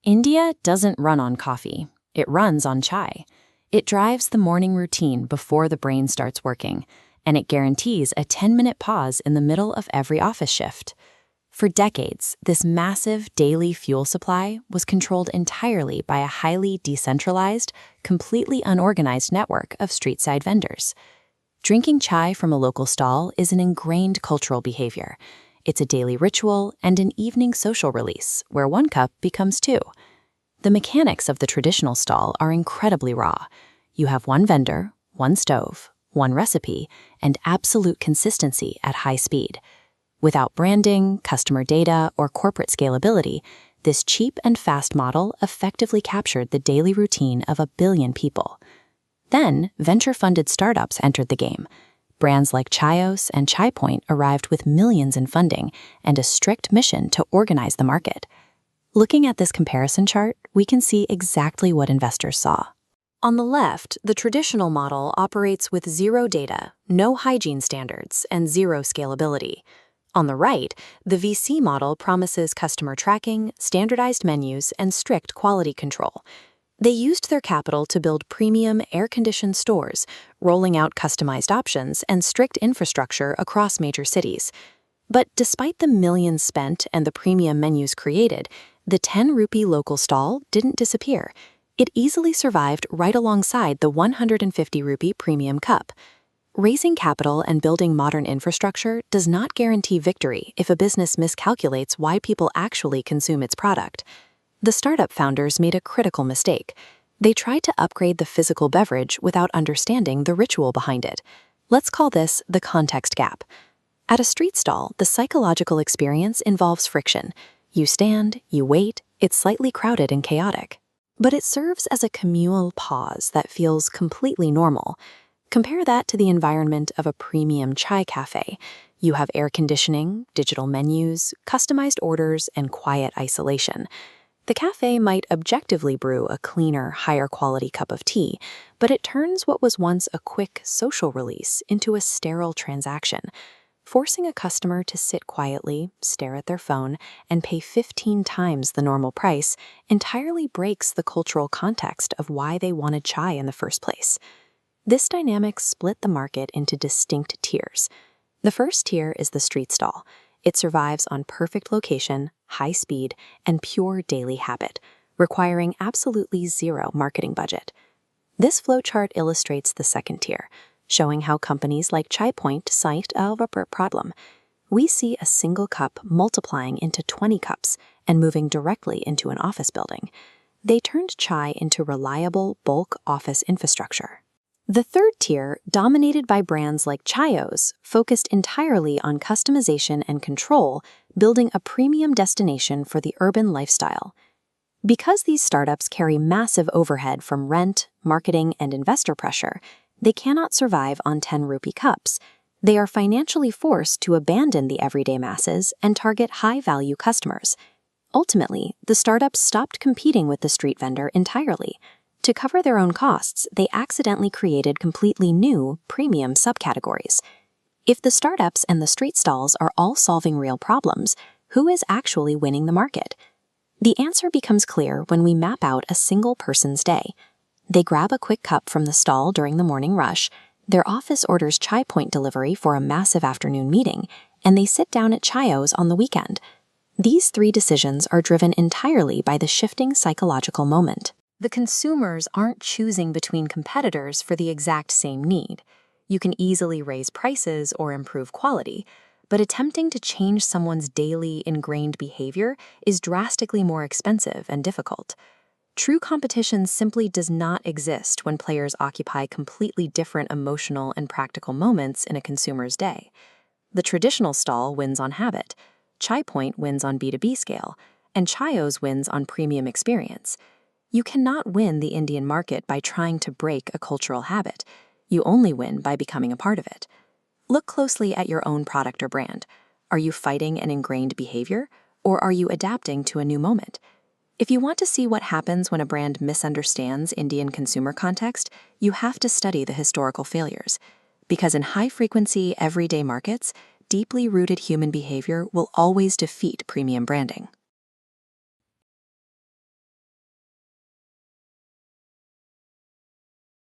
India doesn't run on coffee. It runs on chai. It drives the morning routine before the brain starts working, and it guarantees a 10-minute pause in the middle of every office shift. For decades, this massive daily fuel supply was controlled entirely by a highly decentralized, completely unorganized network of street-side vendors. Drinking chai from a local stall is an ingrained cultural behavior. It's a daily ritual and an evening social release, where one cup becomes two. The mechanics of the traditional stall are incredibly raw. You have one vendor, one stove, one recipe, and absolute consistency at high speed. Without branding, customer data, or corporate scalability, this cheap and fast model effectively captured the daily routine of 1 billion people. Then, venture-funded startups entered the game. Brands like Chaayos and Chai Point arrived with millions in funding and a strict mission to organize the market. Looking at this comparison chart, we can see exactly what investors saw. On the left, the traditional model operates with zero data, no hygiene standards, and zero scalability. On the right, the VC model promises customer tracking, standardized menus, and strict quality control. They used their capital to build premium air-conditioned stores, rolling out customized options and strict infrastructure across major cities. But despite the millions spent and the premium menus created, the 10 rupee local stall didn't disappear. It easily survived right alongside the 150 rupee premium cup. Raising capital and building modern infrastructure does not guarantee victory if a business miscalculates why people actually consume its product. The startup founders made a critical mistake. They tried to upgrade the physical beverage without understanding the ritual behind it. Let's call this the context gap. At a street stall, the psychological experience involves friction. You stand, you wait, it's slightly crowded and chaotic. But it serves as a communal pause that feels completely normal. Compare that to the environment of a premium chai cafe. You have air conditioning, digital menus, customized orders, and quiet isolation. The cafe might objectively brew a cleaner, higher quality cup of tea, but it turns what was once a quick social release into a sterile transaction. Forcing a customer to sit quietly, stare at their phone, and pay 15 times the normal price entirely breaks the cultural context of why they wanted chai in the first place. This dynamic split the market into distinct tiers. The first tier is the street stall. It survives on perfect location, high speed, and pure daily habit, requiring absolutely zero marketing budget. This flowchart illustrates the second tier, showing how companies like Chai Point solved a problem. We see a single cup multiplying into 20 cups and moving directly into an office building. They turned chai into reliable bulk office infrastructure. The third tier, dominated by brands like Chaayos, focused entirely on customization and control, building a premium destination for the urban lifestyle. Because these startups carry massive overhead from rent, marketing, and investor pressure, they cannot survive on 10 rupee cups. They are financially forced to abandon the everyday masses and target high-value customers. Ultimately, the startups stopped competing with the street vendor entirely. To cover their own costs, they accidentally created completely new, premium subcategories. If the startups and the street stalls are all solving real problems, who is actually winning the market? The answer becomes clear when we map out a single person's day. They grab a quick cup from the stall during the morning rush, their office orders Chai Point delivery for a massive afternoon meeting, and they sit down at Chaayos on the weekend. These three decisions are driven entirely by the shifting psychological moment. The consumers aren't choosing between competitors for the exact same need. You can easily raise prices or improve quality, but attempting to change someone's daily ingrained behavior is drastically more expensive and difficult. True competition simply does not exist when players occupy completely different emotional and practical moments in a consumer's day. The traditional stall wins on habit, Chai Point wins on B2B scale, and Chaayos wins on premium experience. You cannot win the Indian market by trying to break a cultural habit. You only win by becoming a part of it. Look closely at your own product or brand. Are you fighting an ingrained behavior, or are you adapting to a new moment? If you want to see what happens when a brand misunderstands Indian consumer context, you have to study the historical failures. Because in high-frequency, everyday markets, deeply rooted human behavior will always defeat premium branding.